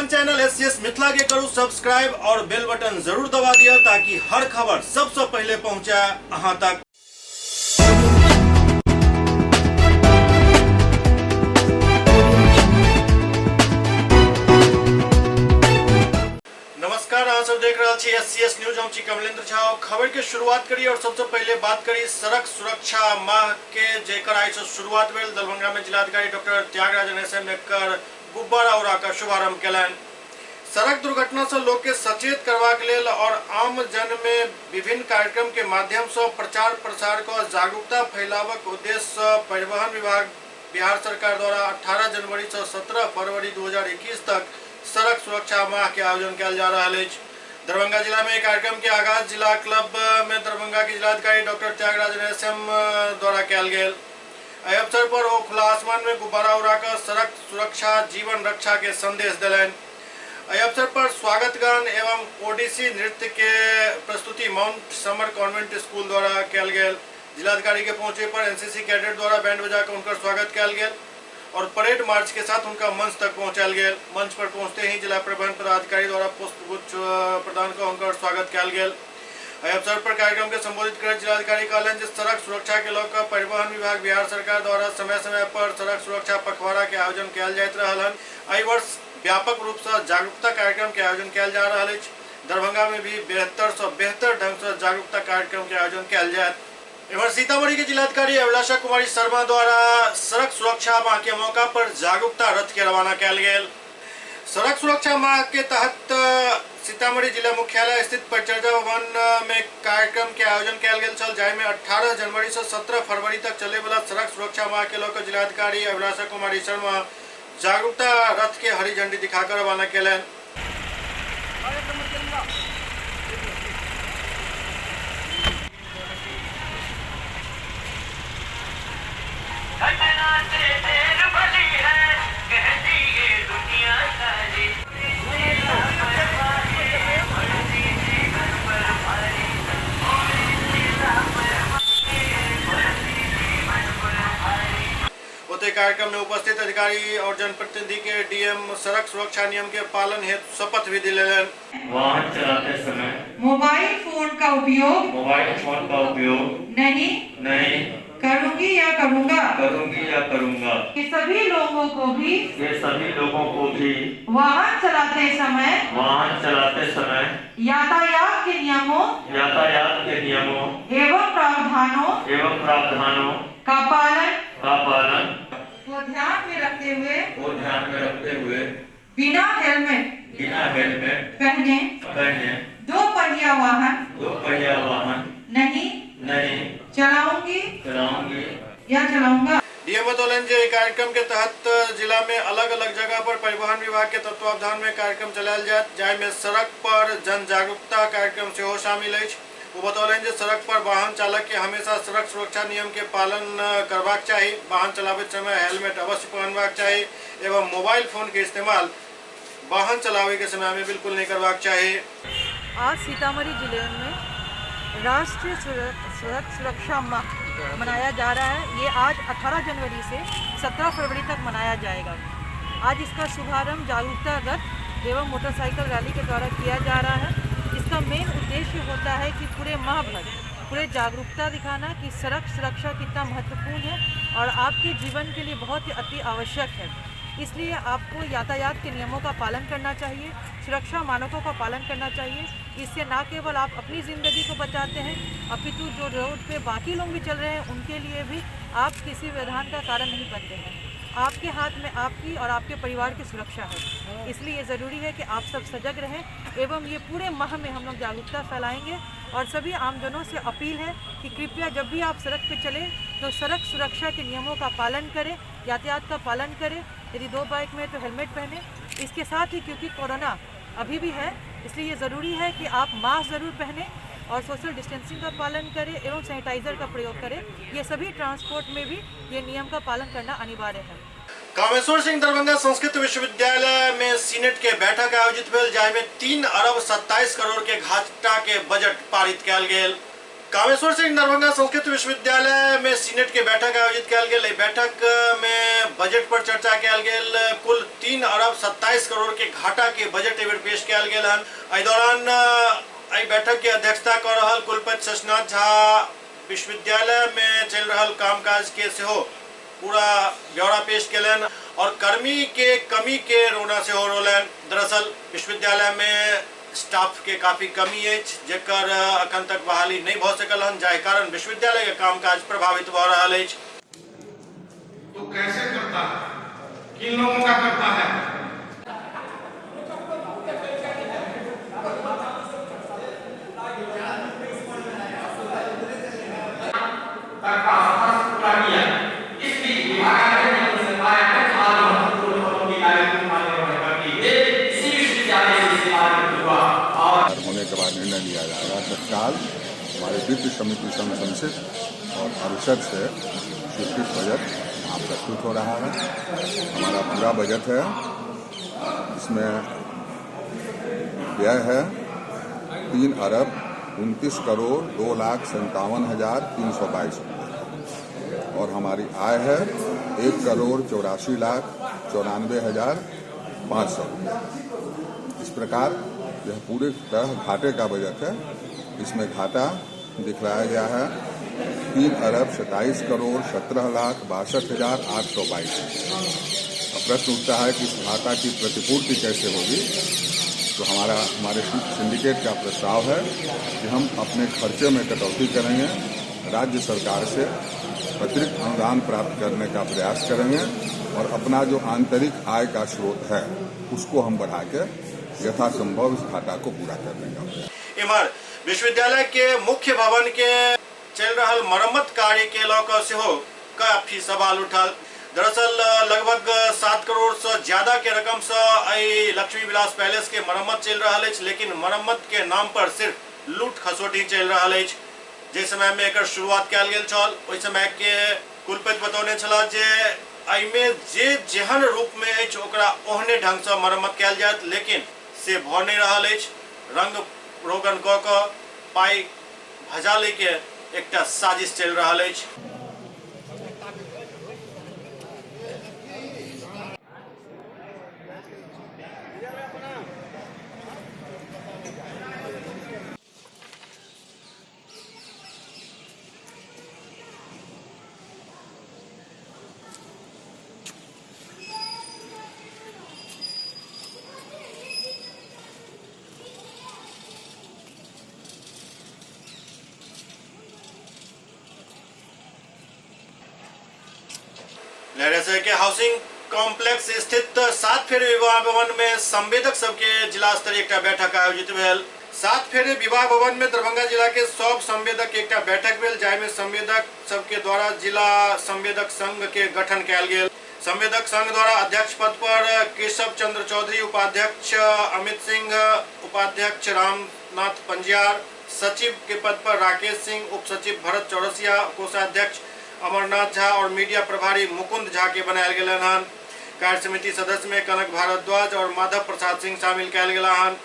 अपन channel SCS Mithila के करू subscribe और बेल बटन जरूर दबा दिया ताकि हर खबर सबसे पहले पहुंचे अहां तक। नमस्कार, आप सब देख रहे हैं एससीएस न्यूज। हम छी कमलेंद्र झा। खबर के शुरुआत करी और सबसे पहले बात करी सड़क सुरक्षा माह के जेकर आई से शुरुआत भेल। दरभंगा में जिलाधिकारी डॉक्टर त्यागराजन एसएम एकर गुब्बारा उड़ा का शुभारंभ कयलनि। सड़क दुर्घटना से लोग के सचेत करबाक लेल और आम जन में विभिन्न कार्यक्रम के माध्यम से प्रचार प्रसार का जागरूकता फैलावक उद्देश्य से परिवहन विभाग बिहार सरकार द्वारा 18 जनवरी से 17 फरवरी 2021 तक सड़क सुरक्षा माह के आयोजन किया जा रहा है। दरभंगा जिला में कार्यक्रम के आगाज जिला क्लब में दरभंगा के जिलाधिकारी डॉक्टर त्यागराजन एसएम द्वारा किया गया। एहि अवसर पर वो खुला आसमान में गुब्बारा उड़ाकर सड़क सुरक्षा जीवन रक्षा के संदेश दिलन। एहि अवसर पर स्वागत गान एवं ओडिसी नृत्य के प्रस्तुति माउंट समर कॉन्वेंट स्कूल द्वारा किया गया। जिलाधिकारी के पहुंचे पर एनसीसी कैडेट द्वारा बैंड बजाकर उनका स्वागत किया गया और परेड मार्च के साथ उनका मंच तक पहुंचाया गया। मंच पर पहुंचते ही जिला परिवहन पदाधिकारी द्वारा पुष्पगुच्छ प्रदान कर उनका स्वागत किया गया। अवसर पर कार्यक्रम के संबोधित कर जिलाधिकारी कहलन जे सड़क सुरक्षा के लौक परिवहन विभाग बिहार सरकार द्वारा समय समय पर सड़क सुरक्षा पखवाड़ा के आयोजन किया जाइत रहलन। एहि वर्ष व्यापक रूप से जागरूकता कार्यक्रम के आयोजन किया जा रहा है। दरभंगा में भी बेहतर से बेहतर ढंग से जागरूकता कार्यक्रम के आयोजन किया जाए। इधर सीतामढ़ी के जिलाधिकारी अभिलाषा कुमारी शर्मा द्वारा सड़क सुरक्षा माह के मौका पर जागरूकता रथ के रवाना किया गया। सड़क सुरक्षा माह के तहत सीतामढ़ी जिला मुख्यालय स्थित परिचर्या भवन में कार्यक्रम के आयोजन किया गया, जाहि में 18 जनवरी से 17 फरवरी तक चले वाला सड़क सुरक्षा माह के लेकर जिलाधिकारी अभिलाषा कुमारी शर्मा जागरूकता रथ के हरी झंडी दिखाकर रवाना किया। कार्यक्रम में उपस्थित अधिकारी और जनप्रतिनिधि के डीएम सड़क सुरक्षा नियम के पालन हेतु शपथ भी दिलेलन। वाहन चलाते समय मोबाइल फोन का उपयोग नहीं करूंगी या करूंगा। ये सभी लोगों को भी वाहन चलाते समय यातायात के नियमों एवं प्रावधानों का पालन को ध्यान में रखते हुए बिना हेलमेट पहने दो पहिया वाहन नहीं चलाऊंगी या चलाऊंगा। डीएम बतौलन जे कार्यक्रम के तहत जिला में अलग अलग जगह पर परिवहन विभाग के तत्वावधान में कार्यक्रम चलायल जाए, जाहि में सड़क पर जन जागरूकता कार्यक्रम से शामिल है। वो बतौलन जे सड़क पर वाहन चालक के हमेशा सड़क सुरक्षा नियम के पालन करबाक चाहिए, वाहन चलाबे समय हेलमेट अवश्य पहनबाक चाहिए एवं मोबाइल फोन के इस्तेमाल वाहन चलावे के समय में बिल्कुल नहीं करबाक चाहिए। आज सीतामढ़ी जिले में राष्ट्रीय सड़क सुरक्षा माह मनाया जा रहा है। ये आज 18 जनवरी से 17 फरवरी तक मनाया जाएगा। आज इसका शुभारंभ जागरूकता रथ एवं मोटरसाइकिल रैली के द्वारा किया जा रहा है। इसका मेन उद्देश्य होता है कि पूरे माह भर पूरे जागरूकता दिखाना कि सड़क सुरक्षा कितना महत्वपूर्ण है और आपके जीवन के लिए बहुत ही अति आवश्यक है। इसलिए आपको यातायात के नियमों का पालन करना चाहिए, सुरक्षा मानकों का पालन करना चाहिए। इससे न केवल आप अपनी ज़िंदगी को बचाते हैं, अपितु जो रोड पे बाकी लोग भी चल रहे हैं उनके लिए भी आप किसी व्यवधान का कारण नहीं बनते हैं। आपके हाथ में आपकी और आपके परिवार की सुरक्षा है। इसलिए ज़रूरी है कि आप सब सजग रहें एवं ये पूरे माह में हम लोग जागरूकता फैलाएंगे। और सभी आमजनों से अपील है कि कृपया जब भी आप सड़क पर चलें तो सड़क सुरक्षा के नियमों का पालन करें, यातायात का पालन करें। यदि 2 बाइक में तो हेलमेट पहने। इसके साथ ही क्योंकि कोरोना अभी भी है, इसलिए ज़रूरी है कि आप मास्क ज़रूर पहने और सोशल डिस्टेंसिंग का पालन करें एवं सैनिटाइजर का प्रयोग करें। ये सभी ट्रांसपोर्ट में भी ये नियम का पालन करना अनिवार्य है। कामेश्वर सिंह दरभंगा संस्कृत विश्वविद्यालय में सीनेट के बैठक आयोजित भेल, जाहि में 3 अरब 27 करोड़ के घाटा के बजट पारित किया गेल। कामेश्वर सिंह दरभंगा संस्कृत विश्वविद्यालय में सीनेट के बैठक आयोजित कल गेल। बैठक में बजट पर चर्चा कल गेल। कुल 3 अरब 27 करोड़ के घाटा के बजट एवं पेश कल गेल हन। एहि दौरान एहि बैठक के अध्यक्षता कर रहल कुलपति शशनाथ झा विश्वविद्यालय में चल रहल कामकाज के सेहो पूरा ब्यौरा पेश कलन और कर्मी के कमी के रोना से हो रोलन। दरअसल विश्वविद्यालय में स्टाफ के काफी कमी है, जेकर अखन तक बहाली नहीं भ सकल हन, जाहि कारण विश्वविद्यालय के कामकाज प्रभावित भ रहा है। तो कैसे करता है, किन लोगों का करता है? होने के बाद निर्णय लिया जाएगा। तत्काल हमारे वित्त समिति संसद और परिषद से स्वीकृत बजट यहाँ प्रस्तुत हो रहा है। हमारा पूरा बजट है, इसमें व्यय है 3 अरब 29 करोड़ 2,57,322 रुपये और हमारी आय है 1 करोड़ 84,94,500 रुपये। इस प्रकार यह पूरे तरह घाटे का बजट है। इसमें घाटा दिखलाया गया है 3 अरब 27 करोड़ 17,62,822। अब प्रश्न उठता है कि इस घाटा की प्रतिपूर्ति कैसे होगी। तो हमारे सिंडिकेट का प्रस्ताव है कि हम अपने खर्चे में कटौती करेंगे, राज्य सरकार से अतिरिक्त अनुदान प्राप्त करने का प्रयास करेंगे और अपना जो आंतरिक आय का स्रोत है उसको हम बढ़ा के यथासंभव इस घाटा को पूरा कर देंगे। इमर विश्वविद्यालय के मुख्य भवन के चल रहल मरम्मत कार्य के लौकर से हो काफी सवाल उठल। दरअसल लगभग 7 करोड़ से ज्यादा के रकम से लक्ष्मी विलास पैलेस के मरम्मत चल रहा है, लेकिन मरम्मत के नाम पर सिर्फ लूट खसोटी चल रहा है। जिस समय में एक शुरुआत कल गेल छल, ओहि समय के कुलपति बतौने छला जे एहिमे जे जेहन रूप में अछि ओकरा ओहने ढंग से मरम्मत कल जायत, लेकिन से भ नहीं रहा है। रंग रोगन क के पाई भजाले के एकटा साजिश चल रहा है। लहरे के हाउसिंग कॉम्प्लेक्स स्थित 7 फेरे विवाह भवन में संवेदक सबके जिला स्तरीय एक बैठक आयोजित भेल। 7 फेरे विवाह भवन में दरभंगा जिला के सब संवेदक एक बैठक भेल, जाहिमे संवेदक सबके द्वारा जिला संवेदक संघ के गठन कयल गेल। संवेदक संघ द्वारा अध्यक्ष पद पर केशव चंद्र चौधरी, उपाध्यक्ष अमित सिंह, उपाध्यक्ष रामनाथ पंजियार, सचिव के पद पर राकेश सिंह, उप सचिव भरत चौरसिया, कोषाध्यक्ष अमरनाथ झा और मीडिया प्रभारी मुकुंद झा के बनायल गेलन हन। कार्य समिति सदस्य में कनक भारद्वाज और माधव प्रसाद सिंह शामिल कयल गेला हन।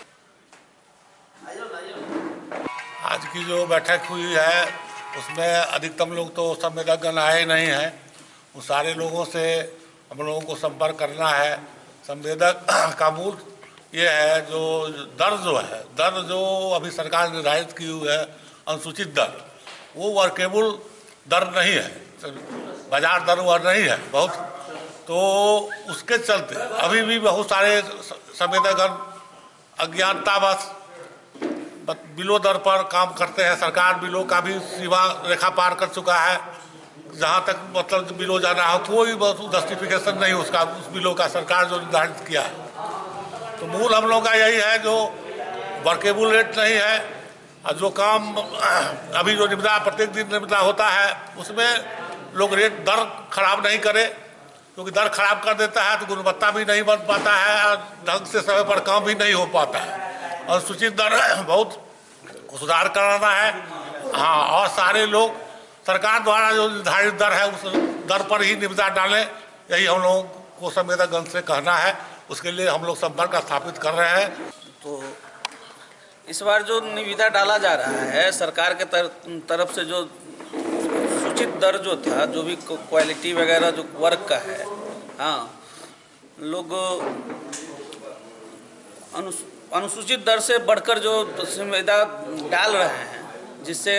आज की जो बैठक हुई है उसमें अधिकतम लोग तो संवेदकगण आए नहीं हैं। उन सारे लोगों से हम लोगों को संपर्क करना है। संवेदक का मूल ये है जो दर जो अभी सरकार निर्धारित की हुई है अनुसूचित दर, वो वर्केबल दर नहीं है, बाजार दर वह नहीं है बहुत। तो उसके चलते अभी भी बहुत सारे संवेदकगण अज्ञानतावश बिलो दर पर काम करते हैं। सरकार बिलो का भी सीमा रेखा पार कर चुका है। जहाँ तक मतलब बिलो जाना हो तो कोई जस्टिफिकेशन नहीं उसका, उस बिलो का सरकार जो निर्धारित किया है। तो मूल हम लोग का यही है जो वर्केबल रेट नहीं है और जो काम अभी जो निविदा प्रत्येक दिन निविदा होता है उसमें लोग रेट दर खराब नहीं करे, क्योंकि दर खराब कर देता है तो गुणवत्ता भी नहीं बन पाता है और ढंग से समय पर काम भी नहीं हो पाता है। और सूचित दर बहुत सुधार कराना है। हाँ, और सारे लोग सरकार द्वारा जो निर्धारित दर है उस दर पर ही निविदा डालें, यही हम लोगों को संवेदकगण से कहना है। उसके लिए हम लोग संपर्क स्थापित कर रहे हैं। तो इस बार जो निविदा डाला जा रहा है सरकार के तरफ से, जो सूचित दर जो था, जो भी क्वालिटी वगैरह जो वर्क का है, हाँ, लोग अनुसूचित दर से बढ़कर जो निविदा डाल रहे हैं, जिससे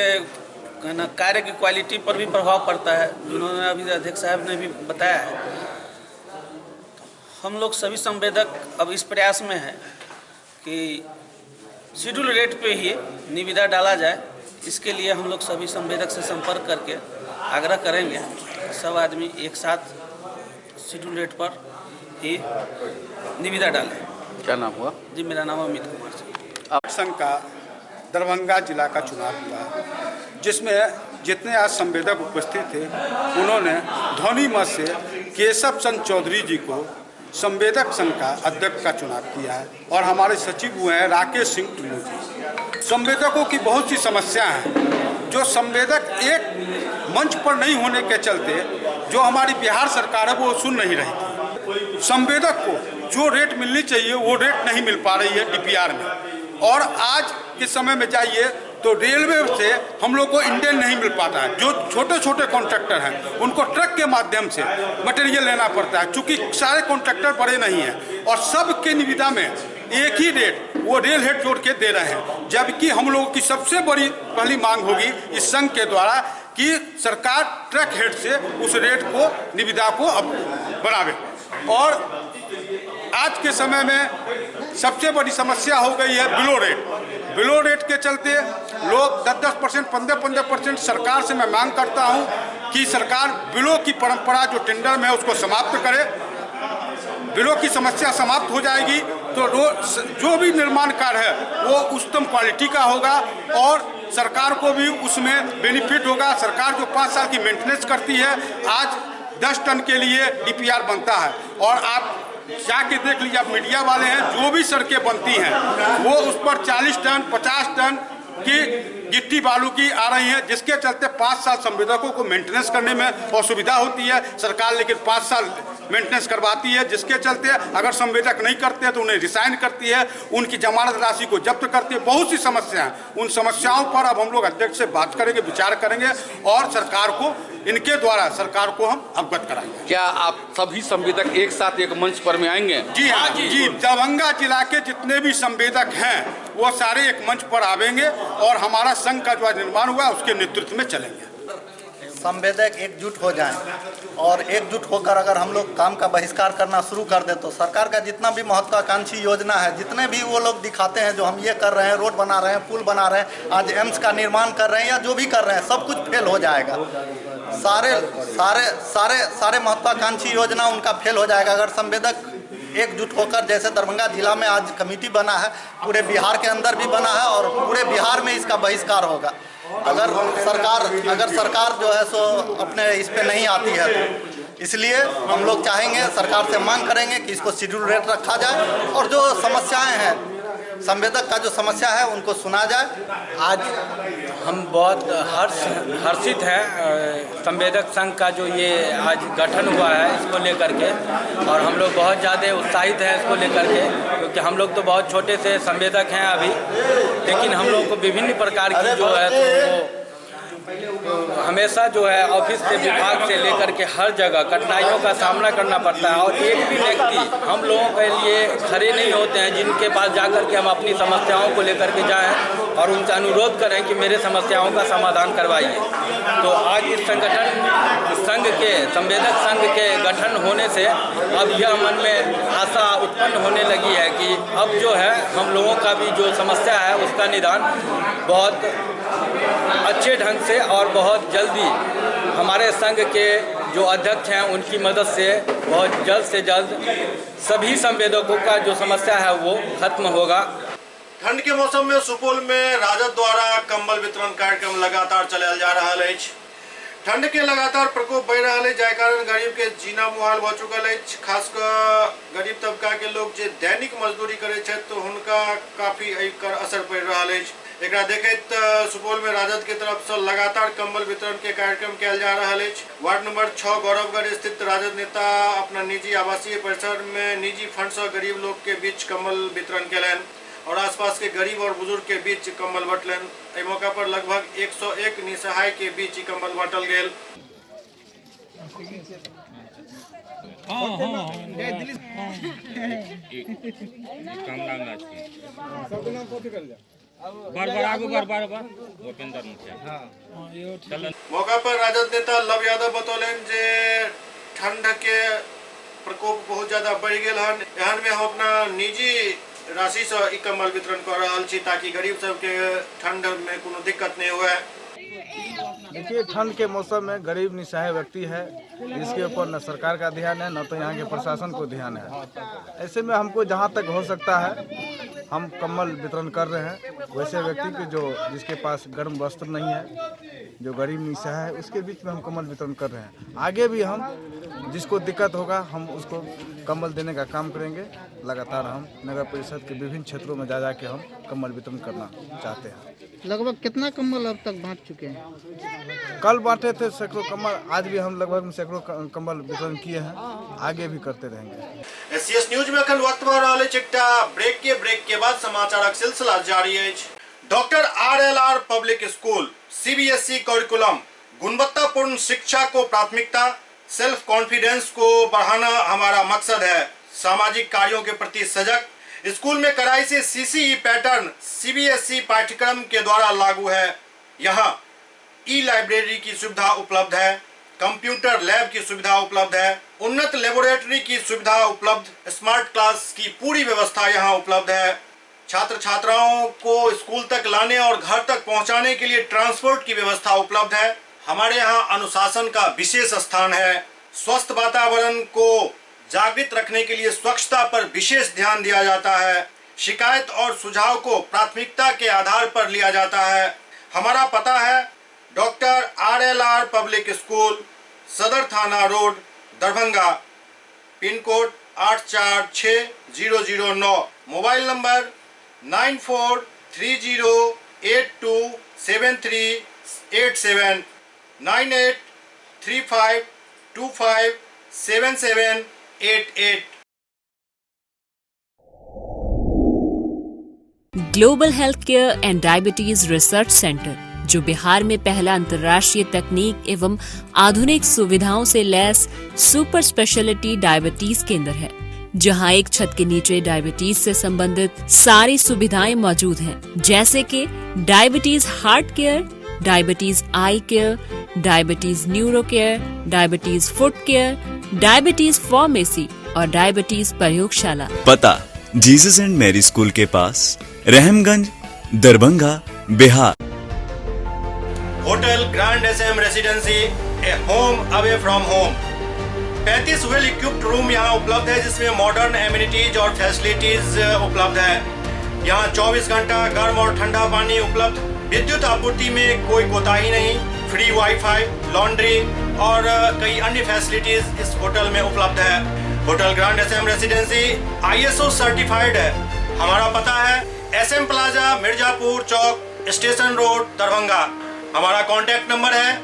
ना कार्य की क्वालिटी पर भी प्रभाव पड़ता है, जिन्होंने अभी अध्यक्ष साहब ने भी बताया है। हम लोग सभी संवेदक अब इस प्रयास में हैं कि शेड्यूल रेट पे ही निविदा डाला जाए। इसके लिए हम लोग सभी संवेदक से संपर्क करके आग्रह करेंगे, सब आदमी एक साथ शेड्यूल रेट पर ही निविदा डालें। क्या नाम हुआ जी? मेरा नाम अमित कुमार सिंह। संघ का दरभंगा जिला का चुनाव हुआ, जिसमें जितने आज संवेदक उपस्थित थे, उन्होंने ध्वनि मत से केशव चंद चौधरी जी को संवेदक संघ का अध्यक्ष का चुनाव किया है और हमारे सचिव हुए हैं राकेश सिंह टुल्लू जी। संवेदकों की बहुत सी समस्या हैं, जो संवेदक एक मंच पर नहीं होने के चलते जो हमारी बिहार सरकार है वो सुन नहीं रही थी। संवेदक को जो रेट मिलनी चाहिए वो रेट नहीं मिल पा रही है डीपीआर में, और आज के समय में जाइए तो रेलवे से हम लोग को इंडेन नहीं मिल पाता है। जो छोटे छोटे कॉन्ट्रैक्टर हैं उनको ट्रक के माध्यम से मटेरियल लेना पड़ता है, क्योंकि सारे कॉन्ट्रैक्टर बड़े नहीं हैं और सबके निविदा में एक ही रेट वो रेल हेड जोड़ के दे रहे हैं। जबकि हम लोगों की सबसे बड़ी पहली मांग होगी इस संघ के द्वारा कि सरकार ट्रक हेड से उस रेट को, निविदा को अब बढ़ावे। और आज के समय में सबसे बड़ी समस्या हो गई है बिलो रेट। बिलो रेट के चलते लोग 10-10%, 15-15% सरकार से मैं मांग करता हूं कि सरकार बिलो की परंपरा जो टेंडर में है उसको समाप्त करे। बिलो की समस्या समाप्त हो जाएगी तो जो भी निर्माण कार्य है वो उच्चतम क्वालिटी का होगा और सरकार को भी उसमें बेनिफिट होगा। सरकार जो 5 साल की मेंटेनेंस करती है, आज 10 टन के लिए डीपीआर बनता है और आप जाके देख लीजिए, आप मीडिया वाले हैं, जो भी सड़कें बनती हैं वो उस पर 40 टन 50 टन की गिट्टी बालू की आ रही है, जिसके चलते 5 साल संवेदकों को मेंटेनेंस करने में असुविधा होती है सरकार, लेकिन 5 साल मेंटेनेंस करवाती है, जिसके चलते अगर संवेदक नहीं करते हैं तो उन्हें रिसाइन करती है, उनकी जमानत राशि को जब्त करती है। बहुत सी समस्याएं, उन समस्याओं पर अब हम लोग अध्यक्ष से बात करेंगे, विचार करेंगे और सरकार को, इनके द्वारा सरकार को हम अवगत कराएंगे। क्या आप सभी संवेदक एक साथ एक मंच पर में आएंगे? जी हाँ जी, दरभंगा जिला के जितने भी संवेदक हैं वो सारे एक मंच पर आवेंगे और हमारा संघ का जो निर्माण हुआ उसके नेतृत्व में चलेंगे। संवेदक एकजुट हो जाएं और एकजुट होकर अगर हम लोग काम का बहिष्कार करना शुरू कर दे तो सरकार का जितना भी महत्वाकांक्षी योजना है, जितने भी वो लोग दिखाते हैं, जो हम ये कर रहे हैं, रोड बना रहे हैं, पुल बना रहे हैं, आज एम्स का निर्माण कर रहे हैं या जो भी कर रहे हैं, सब कुछ फेल हो जाएगा। सारे महत्वाकांक्षी योजना उनका फेल हो जाएगा अगर संवेदक एकजुट होकर, जैसे दरभंगा जिला में आज कमेटी बना है, पूरे बिहार के अंदर भी बना है और पूरे बिहार में इसका बहिष्कार होगा। अगर सरकार जो है सो अपने इस पे नहीं आती है तो इसलिए हम लोग चाहेंगे, सरकार से मांग करेंगे कि इसको शेड्यूल रेट रखा जाए और जो समस्याएं हैं संवेदक का जो समस्या है उनको सुना जाए। आज हम बहुत हर्षित हैं संवेदक संघ का जो ये आज गठन हुआ है इसको लेकर के, और हम लोग बहुत ज़्यादा उत्साहित हैं इसको लेकर के, क्योंकि हम लोग तो बहुत छोटे से संवेदक हैं अभी, लेकिन हम लोग को विभिन्न प्रकार की जो है तो हमेशा जो है ऑफिस के विभाग से लेकर के हर जगह कठिनाइयों का सामना करना पड़ता है और एक भी व्यक्ति हम लोगों के लिए खड़े नहीं होते हैं जिनके पास जाकर के हम अपनी समस्याओं को लेकर के जाएं और उनसे अनुरोध करें कि मेरे समस्याओं का समाधान करवाइए। तो आज इस संघ के संवेदक संघ के गठन होने से अब यह मन में आशा उत्पन्न होने लगी है कि अब जो है हम लोगों का भी जो समस्या है उसका निदान बहुत अच्छे ढंग से और बहुत जल्दी हमारे संघ के जो अध्यक्ष हैं उनकी मदद से बहुत जल्द से जल्द सभी संवेदकों का जो समस्या है वो खत्म होगा। ठंड के मौसम में सुपौल में राजद द्वारा कंबल वितरण कार्यक्रम लगातार चलायल जा रहा है। ठंड के लगातार प्रकोप बढ़ रहा है, जाय कारण गरीब के जीना मुहाल भ चुकल है। खासकर गरीब तबका के लोग जो दैनिक मजदूरी करे तो उनका काफी एकर असर पड़ रहा है। एक देखते सुपौल में राजद के तरफ से लगातार कंबल वितरण के कार्यक्रम किया जा रहा है। वार्ड नंबर 6 गौरवगढ़ स्थित राजद नेता अपना निजी आवासीय परिसर में निजी फंड से गरीब लोग के बीच कंबल वितरण कैलन। और आसपास के गरीब और बुजुर्ग के बीच कंबल बंटलन। एहि मौका पर लगभग 101 निसहाय के बीच ई कंबल बांटल गेल। मौका पर राजद नेता लव यादव बतौलन जे ठंड के प्रकोप बहुत ज्यादा बढ़ गया है। एहन में हम अपना निजी राशि से ई कंबल वितरण कर रहा छी ताकि गरीब सबके ठंड में कोनो दिक्कत नहीं हुए। देखिए, ठंड के मौसम में गरीब निसहाय व्यक्ति है, इसके ऊपर न सरकार का ध्यान है न तो यहाँ के प्रशासन को ध्यान है। ऐसे में हमको जहाँ तक हो सकता है हम कंबल वितरण कर रहे हैं। वैसे व्यक्ति के जिसके पास गर्म वस्त्र नहीं है, जो गरीब निसहाय है, उसके बीच में हम कंबल वितरण कर रहे हैं। आगे भी हम जिसको दिक्कत होगा हम उसको कंबल देने का काम करेंगे। लगातार हम नगर परिषद के विभिन्न क्षेत्रों में जा के हम कंबल वितरण करना चाहते हैं। लगभग कितना कंबल अब तक बांट चुके हैं? कल बांटे थे सैकड़ों कंबल, आज भी हम लगभग सैकड़ों कंबल वितरण किए हैं, आगे भी करते रहेंगे। एससीएस न्यूज में अखन वक्त भऽ रहल अछि एकटा ब्रेक के बाद समाचारक सिलसिला जारी अछि। Doctor RLR public school CBSE curriculum गुणवत्तापूर्ण शिक्षा को प्राथमिकता, सेल्फ कॉन्फिडेंस को बढ़ाना हमारा मकसद है। सामाजिक कार्यों के प्रति सजग, स्कूल में कड़ाई से CCE पैटर्न CBSE पाठ्यक्रम के द्वारा लागू है। यहाँ ई-लाइब्रेरी की सुविधा उपलब्ध है, कंप्यूटर लैब की सुविधा उपलब्ध है, उन्नत लेबोरेटरी की सुविधा उपलब्ध, स्मार्ट क्लास की पूरी व्यवस्था यहाँ उपलब्ध है। छात्र छात्राओं को स्कूल तक लाने और घर तक पहुँचाने के लिए ट्रांसपोर्ट की व्यवस्था उपलब्ध है। हमारे यहाँ अनुशासन का विशेष स्थान है। स्वस्थ वातावरण को जागृत रखने के लिए स्वच्छता पर विशेष ध्यान दिया जाता है। शिकायत और सुझाव को प्राथमिकता के आधार पर लिया जाता है। हमारा पता है डॉक्टर RLR पब्लिक स्कूल, सदर थाना road, Darbhanga, pin code 846009, mobile number 9430827387, 9835257788। Global health care and diabetes research centre, जो बिहार में पहला अंतर्राष्ट्रीय तकनीक एवं आधुनिक सुविधाओं से लैस सुपर स्पेशलिटी डायबिटीज केंद्र है, जहां एक छत के नीचे डायबिटीज से संबंधित सारी सुविधाएं मौजूद हैं, जैसे कि diabetes heart care, diabetes eye care, diabetes neuro care, diabetes foot care, diabetes pharmacy और डायबिटीज प्रयोगशाला। पता जीसस एंड मैरी स्कूल के पास, Rahamganj, Darbhanga, Bihar. Hotel grand SM residency, a home away from home. 35 well equipped room यहाँ उपलब्ध है, जिसमें modern amenities और फैसिलिटीज उपलब्ध है। यहाँ 24 घंटा गर्म और ठंडा पानी उपलब्ध। विद्युत आपूर्ति में कोई कोताही नहीं। फ्री वाईफाई, लॉन्ड्री और कई अन्य फैसिलिटीज इस होटल में उपलब्ध है। Hotel grand SM residency ISO certified है। हमारा पता है SM plaza, Mirzapur Chowk, station road, Darbhanga. हमारा कॉन्टैक्ट नंबर है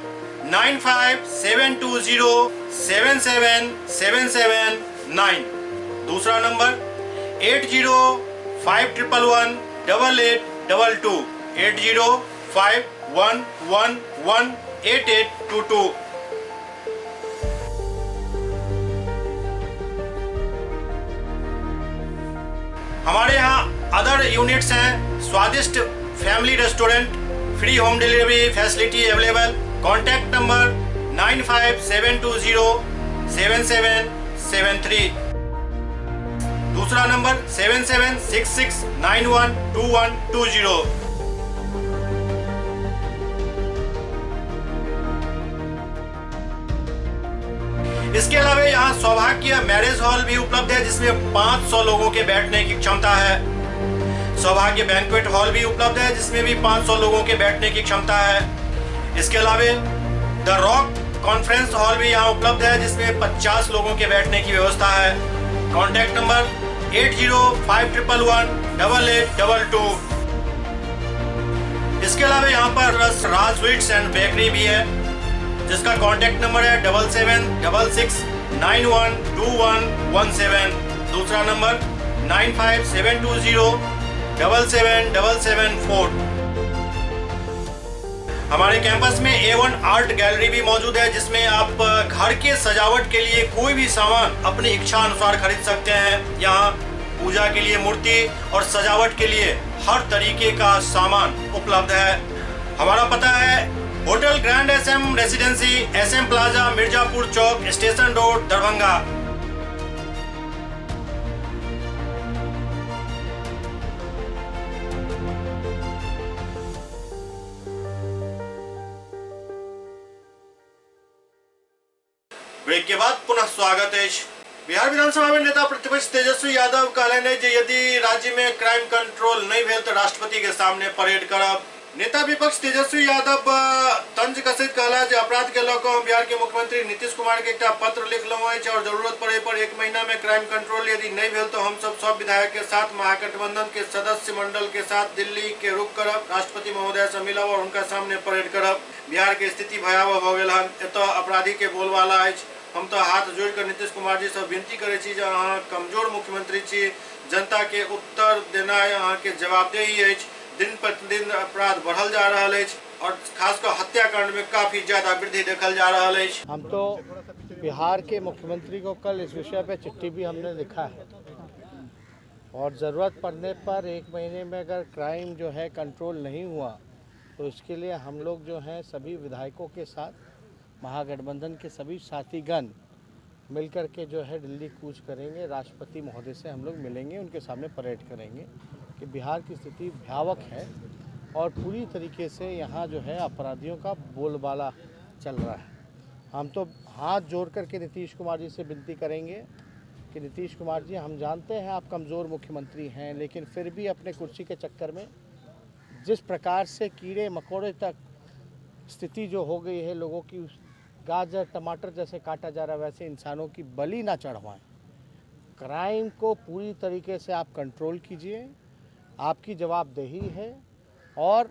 9572077779। दूसरा नंबर 8051118822, 8051118822। हमारे यहाँ अदर यूनिट्स हैं। स्वादिष्ट family restaurant, free home delivery facility available. Contact number 9572077773। दूसरा नंबर 7766912120। इसके अलावा यहाँ सौभाग्य मैरिज हॉल भी उपलब्ध है, जिसमें 500 लोगों के बैठने की क्षमता है। सौभाग्य बैंक्वेट हॉल भी उपलब्ध है, जिसमें भी 500 लोगों के बैठने की क्षमता है। इसके अलावा द रॉक कॉन्फ्रेंस हॉल भी यहाँ उपलब्ध है, जिसमें 50 लोगों के बैठने की व्यवस्था है। Contact number 8051118822। इसके अलावा यहाँ पर राज स्वीट्स एंड बेकरी भी है, जिसका कॉन्टैक्ट नंबर है 7766912117। दूसरा नंबर 95720 777774। हमारे कैंपस में A1 आर्ट गैलरी भी मौजूद है, जिसमें आप घर के सजावट के लिए कोई भी सामान अपनी इच्छा अनुसार खरीद सकते हैं। यहाँ पूजा के लिए मूर्ति और सजावट के लिए हर तरीके का सामान उपलब्ध है। हमारा पता है hotel grand SM residency, SM plaza, Mirzapur Chowk, station road, Darbhanga. Break के बाद पुनः स्वागत है। बिहार विधानसभा में नेता प्रतिपक्ष तेजस्वी यादव कहलनि जे यदि राज्य में क्राइम कंट्रोल नहीं भेल तो राष्ट्रपति के सामने परेड करब। नेता विपक्ष तेजस्वी यादव तंज कसैत कहला जे अपराध के लऽ कऽ बिहार के मुख्यमंत्री नीतीश कुमार के एकटा पत्र लिखलहुँ अछि और जरूरत पड़े पर 1 महीना में क्राइम कंट्रोल यदि नहीं भेल तो हम सब विधायक के साथ महागठबंधन के सदस्य मंडल के साथ दिल्ली के रुख करब, राष्ट्रपति महोदय से मिलब और उनका सामने परेड करब। बिहार के स्थिति भयावह भ गेल हन, एतऽ अपराधी के बोलबाला अछि। हम तो हाथ जोड़ कर नीतीश कुमार जी से विनती करे छी जे अहाँ कमजोर मुख्यमंत्री छी, जनता के उत्तर देना अहाँ के जवाबदेही अछि। दिन प्रतिदिन अपराध बढ़ल जा रहा है और खासकर हत्याकांड में काफी ज्यादा वृद्धि देखल जा रहा है। हम तो बिहार के मुख्यमंत्री को कल इस विषय पे चिट्ठी भी हमने लिखा है और ज़रूरत पड़ने पर 1 महीने में अगर क्राइम जो है कंट्रोल नहीं हुआ तो इसके लिए हम लोग जो हैं सभी विधायकों के साथ महागठबंधन के सभी साथीगण मिलकर के जो है दिल्ली कूच करेंगे, राष्ट्रपति महोदय से हम लोग मिलेंगे, उनके सामने परेड करेंगे कि बिहार की स्थिति भयावह है और पूरी तरीके से यहाँ जो है अपराधियों का बोलबाला चल रहा है। हम तो हाथ जोड़ करके नीतीश कुमार जी से विनती करेंगे कि नीतीश कुमार जी, हम जानते हैं आप कमज़ोर मुख्यमंत्री हैं, लेकिन फिर भी अपने कुर्सी के चक्कर में जिस प्रकार से कीड़े मकोड़े तक स्थिति जो हो गई है, लोगों की गाजर टमाटर जैसे काटा जा रहा है, वैसे इंसानों की बलि ना चढ़वाएं। क्राइम को पूरी तरीके से आप कंट्रोल कीजिए, आपकी जवाबदेही है। और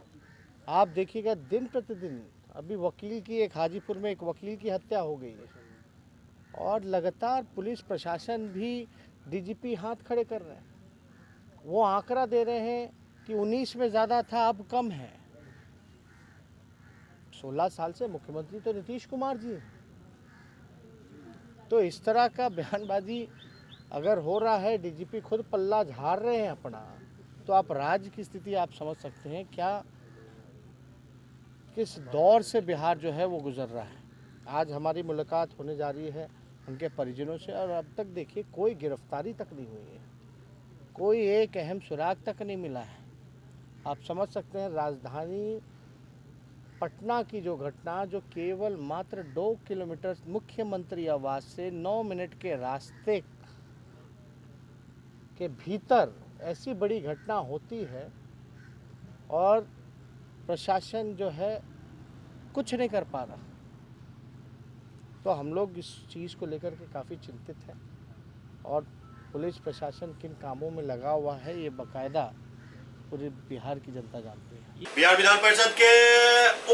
आप देखिएगा दिन प्रतिदिन अभी वकील की हाजीपुर में एक वकील की हत्या हो गई है और लगातार पुलिस प्रशासन भी DGP हाथ खड़े कर रहे हैं। वो आंकड़ा दे रहे हैं कि 19 में ज़्यादा था, अब कम है। 16 साल से मुख्यमंत्री तो नीतीश कुमार जी हैं। तो इस तरह का बयानबाजी अगर हो रहा है, DGP खुद पल्ला झाड़ रहे हैं अपना, तो आप राज्य की स्थिति आप समझ सकते हैं क्या किस दौर से बिहार जो है वो गुजर रहा है। आज हमारी मुलाकात होने जा रही है उनके परिजनों से और अब तक देखिए कोई गिरफ्तारी तक नहीं हुई है, कोई एक अहम सुराग तक नहीं मिला है। आप समझ सकते हैं राजधानी पटना की जो घटना, जो केवल मात्र 2 किलोमीटर मुख्यमंत्री आवास से 9 मिनट के रास्ते के भीतर ऐसी बड़ी घटना होती है और प्रशासन जो है कुछ नहीं कर पा रहा। तो हम लोग इस चीज़ को लेकर के काफ़ी चिंतित हैं और पुलिस प्रशासन किन कामों में लगा हुआ है ये बाकायदा पूरे बिहार की जनता जानती है। बिहार विधान परिषद के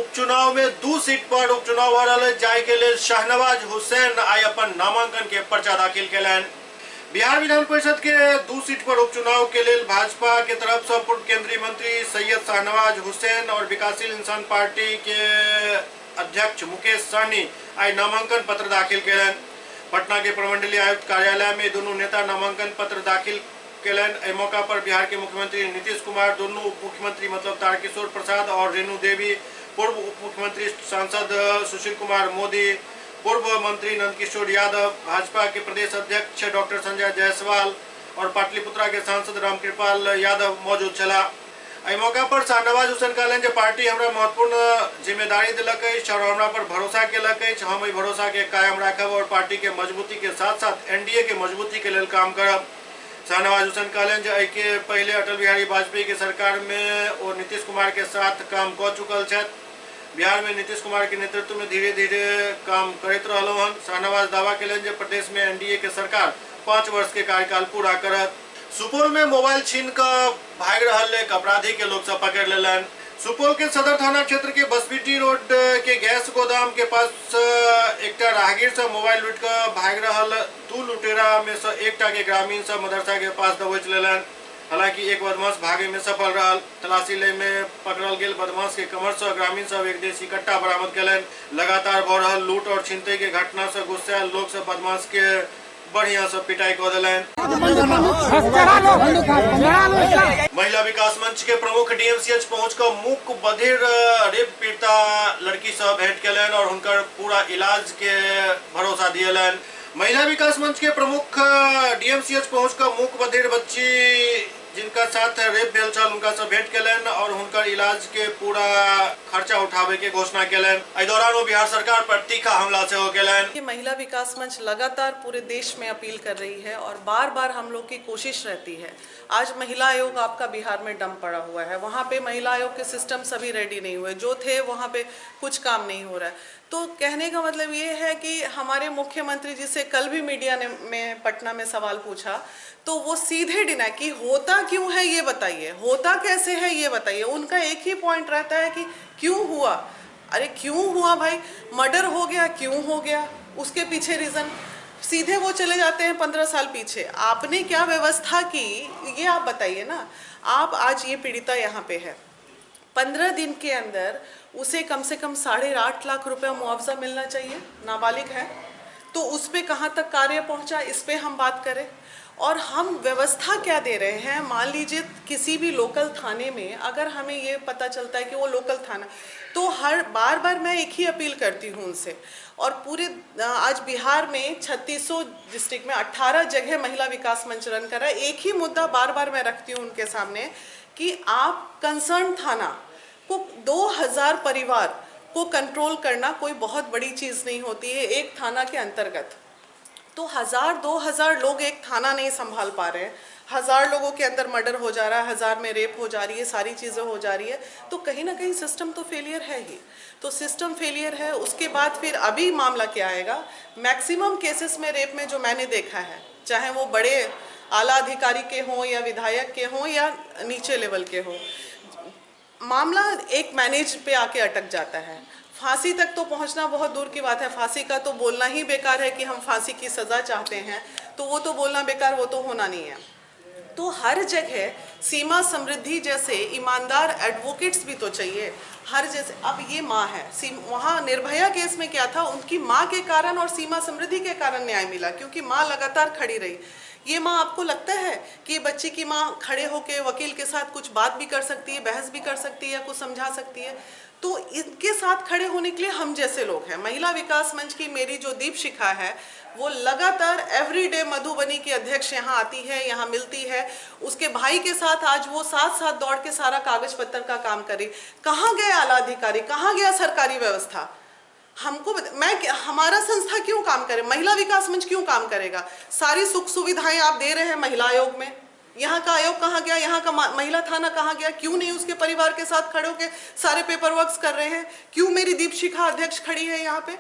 उपचुनाव में 2 सीट पर उपचुनाव हो रहा है, जाय के लिए शाहनवाज हुसैन आई अपन नामांकन के पर्चा दाखिल कैलन। बिहार विधान परिषद के 2 सीट पर उपचुनाव के लिए भाजपा के तरफ से पूर्व केंद्रीय मंत्री सैयद शाहनवाज हुसैन और विकासशील इंसान पार्टी के अध्यक्ष मुकेश सहनी आई नामांकन पत्र दाखिल कैलन। पटना के प्रमंडलीय आयुक्त कार्यालय में दोनों नेता नामांकन पत्र दाखिल कैलन। इस मौका पर बिहार के मुख्यमंत्री नीतीश कुमार, दोनों उप मुख्यमंत्री मतलब तारकिशोर प्रसाद और रेणु देवी, पूर्व उप मुख्यमंत्री सांसद सुशील कुमार मोदी, पूर्व मंत्री नंदकिशोर यादव, भाजपा के प्रदेश अध्यक्ष डॉक्टर संजय जायसवाल और पाटलिपुत्रा के सांसद रामकृपाल यादव मौजूद चला। इस मौका पर शाहनवाज हुसैन कहलन जे पार्टी हमरा महत्वपूर्ण जिम्मेदारी दिलक अछि और हमरा पर भरोसा केलक अछि। हम एहि भरोसा के कायम राखब और पार्टी के मजबूती के साथ साथ NDA के मजबूती के लिए काम करब। शाहनवाज हुसैन कहलन जे एहि के पहले अटल बिहारी वाजपेयी के सरकार में और नीतीश कुमार के साथ काम कऽ चुकल छथि। बिहार में नीतीश कुमार के नेतृत्व में धीरे धीरे काम करते रहलहुँ हन। शाहनवाज दावा केलन जे प्रदेश में NDA के सरकार 5 वर्ष के कार्यकाल पूरा करत। सुपौल में मोबाइल छीन कर भाग रहल एक अपराधी के लोग सब पकड़ लेलन। सुपौल के सदर थाना क्षेत्र के बसबिटी रोड के गैस गोदाम के पास एक राहगीर से मोबाइल लूट कर भाग रहल 2 लुटेरा में से एकटा के ग्रामीण सब मदरसा के पास दबोच लेलन। हालांकि एक बदमाश भागे में सफल रहा। तलाशी ले में पकड़ल गेल बदमाश के कमर से ग्रामीण सब एक देशी कट्टा बरामद कलन। लगातार बढ़ रहा लूट और छिनतई के घटना से गुस्सायल लोग से बदमाश के बढ़िया से पिटाई कर दिलन। महिला विकास मंच के प्रमुख डीएमसीएच पहुंचकर मूक बधिर रेप पीड़िता लड़की से भेंट कलन और उनकर पूरा इलाज के भरोसा दियलन। महिला विकास मंच के प्रमुख डीएमसीएच पहुंचकर मूक बधिर बच्ची जिनका साथ रेप भेल छल उनका से भेंट कलन और उनकर इलाज के पूरा खर्चा उठावे के घोषणा कलन। एहि दौरान वो बिहार सरकार पर तीखा हमला से हो कलन। महिला विकास मंच लगातार पूरे देश में अपील कर रही है और बार बार हम लोग की कोशिश रहती है। आज महिला आयोग आपका बिहार में डंप पड़ा हुआ है, वहाँ पे महिला आयोग के सिस्टम सभी रेडी नहीं हुए, जो थे वहाँ पे कुछ काम नहीं हो रहा है। तो कहने का मतलब ये है कि हमारे मुख्यमंत्री जी से कल भी मीडिया ने में पटना में सवाल पूछा तो वो सीधे डिनाई कि होता क्यों है ये बताइए, होता कैसे है ये बताइए। उनका एक ही पॉइंट रहता है कि क्यों हुआ। अरे क्यों हुआ भाई, मर्डर हो गया क्यों हो गया, उसके पीछे रीज़न। सीधे वो चले जाते हैं 15 साल पीछे। आपने क्या व्यवस्था की ये आप बताइए ना। आप आज ये पीड़िता यहाँ पे है, 15 दिन के अंदर उसे कम से कम 8.5 लाख रुपया मुआवजा मिलना चाहिए। नाबालिग है तो उस पे कहाँ तक कार्य पहुँचा, इस पे हम बात करें। और हम व्यवस्था क्या दे रहे हैं। मान लीजिए किसी भी लोकल थाने में अगर हमें ये पता चलता है कि वो लोकल थाना, तो हर बार मैं एक ही अपील करती हूँ उनसे। और पूरे आज बिहार में 3600 डिस्ट्रिक्ट में 18 जगह महिला विकास मंच रन कर रहा है। एक ही मुद्दा बार मैं रखती हूँ उनके सामने कि आप कंसर्न थाना को 2000 परिवार को कंट्रोल करना कोई बहुत बड़ी चीज़ नहीं होती है एक थाना के अंतर्गत। तो 1000-2000 लोग एक थाना नहीं संभाल पा रहे हैं। 1000 लोगों के अंदर मर्डर हो जा रहा है, 1000 में रेप हो जा रही है, सारी चीज़ें हो जा रही है। तो कहीं ना कहीं सिस्टम तो फेलियर है ही। तो सिस्टम फेलियर है। उसके बाद फिर अभी मामला क्या आएगा। मैक्सिमम केसेस में रेप में जो मैंने देखा है, चाहे वो बड़े आला अधिकारी के हों या विधायक के हों या नीचे लेवल के हों, मामला एक मैनेज पे आके अटक जाता है। फांसी तक तो पहुंचना बहुत दूर की बात है। फांसी का तो बोलना ही बेकार है कि हम फांसी की सज़ा चाहते हैं, तो वो तो बोलना बेकार, वो तो होना नहीं है। तो हर जगह सीमा समृद्धि जैसे ईमानदार एडवोकेट्स भी तो चाहिए हर जैसे। अब ये माँ है, वहाँ निर्भया केस में क्या था, उनकी माँ के कारण और सीमा समृद्धि के कारण न्याय मिला, क्योंकि माँ लगातार खड़ी रही। ये माँ, आपको लगता है कि बच्ची की माँ खड़े होकर वकील के साथ कुछ बात भी कर सकती है, बहस भी कर सकती है, कुछ समझा सकती है? तो इनके साथ खड़े होने के लिए हम जैसे लोग हैं। महिला विकास मंच की मेरी जो दीप शिखा है वो लगातार एवरीडे मधुबनी की अध्यक्ष यहाँ आती है, यहाँ मिलती है। उसके भाई के साथ आज वो साथ दौड़ के सारा कागज पत्तर का काम कर रही। कहाँ गए आला अधिकारी, कहाँ गया सरकारी व्यवस्था? हमको हमारा संस्था क्यों काम करे, महिला विकास मंच क्यों काम करेगा? सारी सुख सुविधाएं आप दे रहे हैं महिला आयोग में, यहाँ का आयोग कहाँ गया, यहाँ का महिला थाना कहाँ गया? क्यों नहीं उसके परिवार के साथ खड़े होकर सारे पेपर वर्क्स कर रहे हैं? क्यों मेरी दीप शिखा अध्यक्ष खड़ी है यहाँ पे?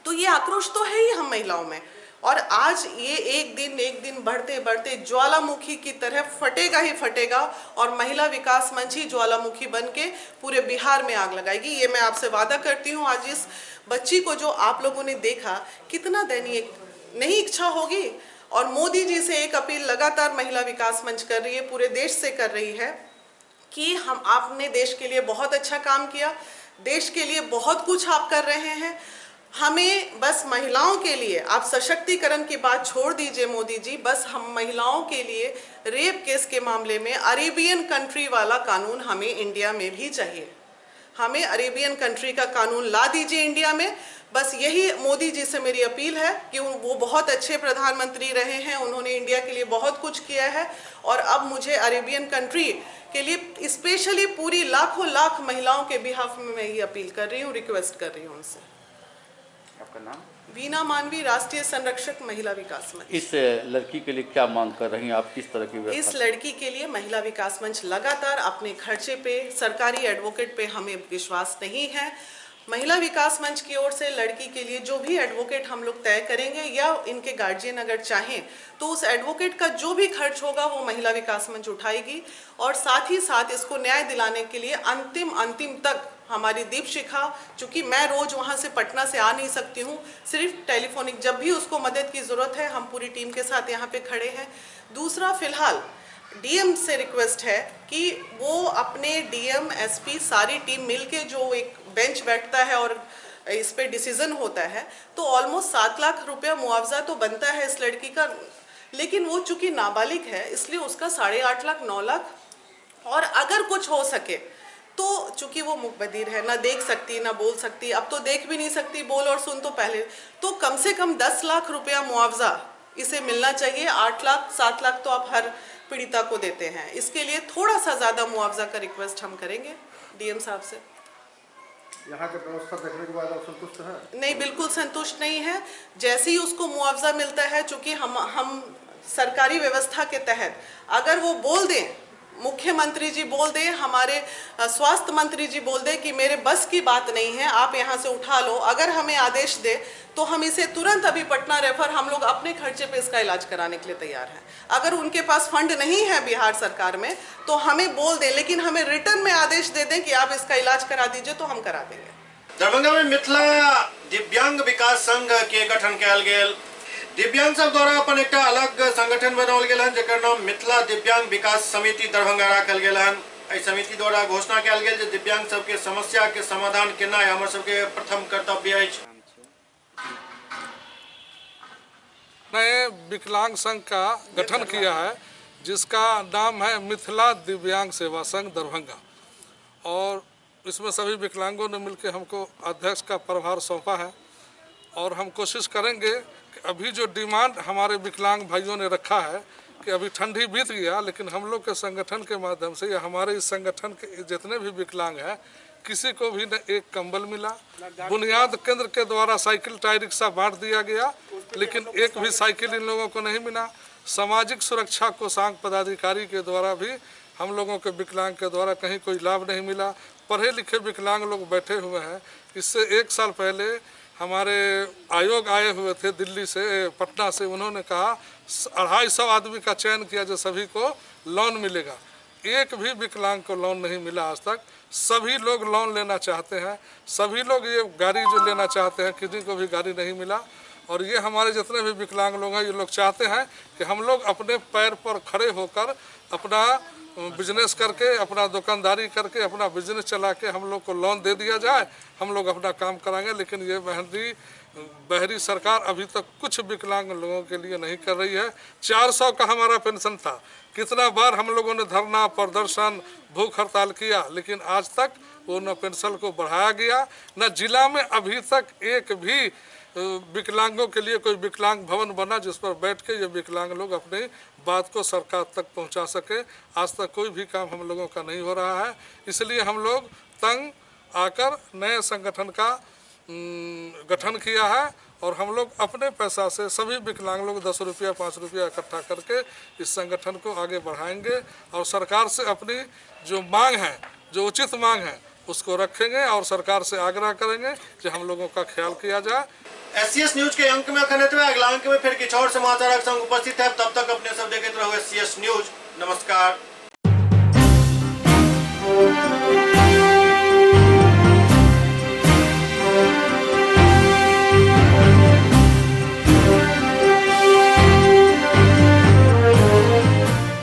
तो ये आक्रोश तो है ही हम महिलाओं में। और आज ये एक दिन बढ़ते बढ़ते ज्वालामुखी की तरह फटेगा ही फटेगा, और महिला विकास मंच ही ज्वालामुखी बन के पूरे बिहार में आग लगाएगी। ये मैं आपसे वादा करती हूँ। आज इस बच्ची को जो आप लोगों ने देखा, कितना दयनीय, नहीं इच्छा होगी। और मोदी जी से एक अपील लगातार महिला विकास मंच कर रही है, पूरे देश से कर रही है कि आपने देश के लिए बहुत अच्छा काम किया, देश के लिए बहुत कुछ आप कर रहे हैं। हमें बस महिलाओं के लिए, आप सशक्तिकरण की बात छोड़ दीजिए मोदी जी, बस हम महिलाओं के लिए रेप केस के मामले में अरेबियन कंट्री वाला कानून हमें इंडिया में भी चाहिए। हमें अरेबियन कंट्री का कानून ला दीजिए इंडिया में। बस यही मोदी जी से मेरी अपील है कि वो बहुत अच्छे प्रधानमंत्री रहे हैं, उन्होंने इंडिया के लिए बहुत कुछ किया है। और अब मुझे अरेबियन कंट्री के लिए स्पेशली पूरी लाखों लाख महिलाओं के बिहाफ में मैं ये अपील कर रही हूँ, रिक्वेस्ट कर रही हूँ उनसे। आपका नाम? वीना मानवी, राष्ट्रीय संरक्षक, महिला विकास मंच। इस लड़की के लिए क्या मांग कर रही हैं आप, किस तरह की व्यवस्था? इस लड़की के लिए महिला विकास मंच लगातार अपने खर्चे पे, सरकारी एडवोकेट पे हमें विश्वास नहीं है। महिला विकास मंच की ओर से लड़की के लिए जो भी एडवोकेट हम लोग तय करेंगे, या इनके गार्जियन अगर चाहें तो उस एडवोकेट का जो भी खर्च होगा वो महिला विकास मंच उठाएगी। और साथ ही साथ इसको न्याय दिलाने के लिए अंतिम तक हमारी दीप शिखा, चूँकि मैं रोज़ वहाँ से पटना से आ नहीं सकती हूँ, सिर्फ टेलीफोनिक, जब भी उसको मदद की ज़रूरत है हम पूरी टीम के साथ यहाँ पे खड़े हैं। दूसरा, फिलहाल डीएम से रिक्वेस्ट है कि वो अपने डीएम एसपी सारी टीम मिलके जो एक बेंच बैठता है और इस पे डिसीजन होता है, तो ऑलमोस्ट 7 लाख रुपया मुआवजा तो बनता है इस लड़की का, लेकिन वो चूंकि नाबालिग है इसलिए उसका 8.5 लाख 9 लाख, और अगर कुछ हो सके तो चूंकि वो मुकबदिर है, ना देख सकती ना बोल सकती, अब तो देख भी नहीं सकती, बोल और सुन तो पहले, तो कम से कम 10 लाख रुपया मुआवजा इसे मिलना चाहिए। 8 लाख 7 लाख तो आप हर पीड़िता को देते हैं, इसके लिए थोड़ा सा ज़्यादा मुआवजा का रिक्वेस्ट हम करेंगे डीएम साहब से। यहाँ की व्यवस्था देखने के बाद आप संतुष्ट हैं? नहीं, बिल्कुल संतुष्ट नहीं है। जैसे ही उसको मुआवजा मिलता है, चूंकि हम सरकारी व्यवस्था के तहत अगर वो बोल दें, मुख्यमंत्री जी बोल दें, हमारे स्वास्थ्य मंत्री जी बोल दें कि मेरे बस की बात नहीं है, आप यहाँ से उठा लो, अगर हमें आदेश दे तो हम इसे तुरंत अभी पटना रेफर, हम लोग अपने खर्चे पे इसका इलाज कराने के लिए तैयार हैं। अगर उनके पास फंड नहीं है बिहार सरकार में तो हमें बोल दें, लेकिन हमें रिटर्न में आदेश दे दें कि आप इसका इलाज करा दीजिए, तो हम करा देंगे। दरभंगा में मिथिला दिव्यांग विकास संघ के गठन कयल गेल। दिव्यांग सब द्वारा अपन एक अलग संगठन बनाओल गेल हन, जेकर नाम मिथिला दिव्यांग विकास समिति दरभंगा राखल गेल हन। एहि समिति द्वारा घोषणा कयल गेल जे दिव्यांग सबके समस्या के समाधान केना हमर सबके प्रथम कर्तव्य अछि। नए विकलांग संघ का गठन किया है, जिसका नाम है मिथिला दिव्यांग सेवा संघ दरभंगा, और इसमें सभी विकलांगों ने मिलकर हमको अध्यक्ष का प्रभार सौंपा है। और हम कोशिश करेंगे कि अभी जो डिमांड हमारे विकलांग भाइयों ने रखा है कि अभी ठंडी बीत गया, लेकिन हम लोग के संगठन के माध्यम से या हमारे इस संगठन के जितने भी विकलांग हैं, किसी को भी न एक कंबल मिला। बुनियाद केंद्र के द्वारा साइकिल टाई रिक्शा बांट दिया गया, लेकिन एक भी साइकिल इन लोगों को नहीं मिला। सामाजिक सुरक्षा कोषांग पदाधिकारी के द्वारा भी हम लोगों के विकलांग के द्वारा कहीं कोई लाभ नहीं मिला। पढ़े लिखे विकलांग लोग बैठे हुए हैं। इससे 1 साल पहले हमारे आयोग आए हुए थे दिल्ली से, पटना से, उन्होंने कहा 250 आदमी का चयन किया जो सभी को लोन मिलेगा। एक भी विकलांग को लोन नहीं मिला आज तक। सभी लोग लोन लेना चाहते हैं, सभी लोग ये गाड़ी जो लेना चाहते हैं, किसी को भी गाड़ी नहीं मिला। और ये हमारे जितने भी विकलांग लोग हैं, ये लोग चाहते हैं कि हम लोग अपने पैर पर खड़े होकर अपना बिजनेस करके, अपना दुकानदारी करके, अपना बिजनेस चला के हम लोग को लोन दे दिया जाए, हम लोग अपना काम कराएंगे। लेकिन ये बहरी सरकार अभी तक कुछ विकलांग लोगों के लिए नहीं कर रही है। 400 का हमारा पेंशन था, कितना बार हम लोगों ने धरना, प्रदर्शन, भूख हड़ताल किया, लेकिन आज तक वो न पेंशन को बढ़ाया गया, न जिला में अभी तक एक भी विकलांगों के लिए कोई विकलांग भवन बना जिस पर बैठ के ये विकलांग लोग अपनी बात को सरकार तक पहुंचा सके। आज तक कोई भी काम हम लोगों का नहीं हो रहा है। इसलिए हम लोग तंग आकर नए संगठन का गठन किया है, और हम लोग अपने पैसा से सभी विकलांग लोग 10 रुपया 5 रुपया इकट्ठा करके इस संगठन को आगे बढ़ाएंगे, और सरकार से अपनी जो मांग है, जो उचित मांग है, उसको रखेंगे और सरकार से आग्रह करेंगे कि हम लोगों का ख्याल किया जाए। SCS न्यूज के अंक में अगला अंक में फिर किछु और समाचार संग उपस्थित है। तब तक अपने सब देखते रहो SCS न्यूज। नमस्कार।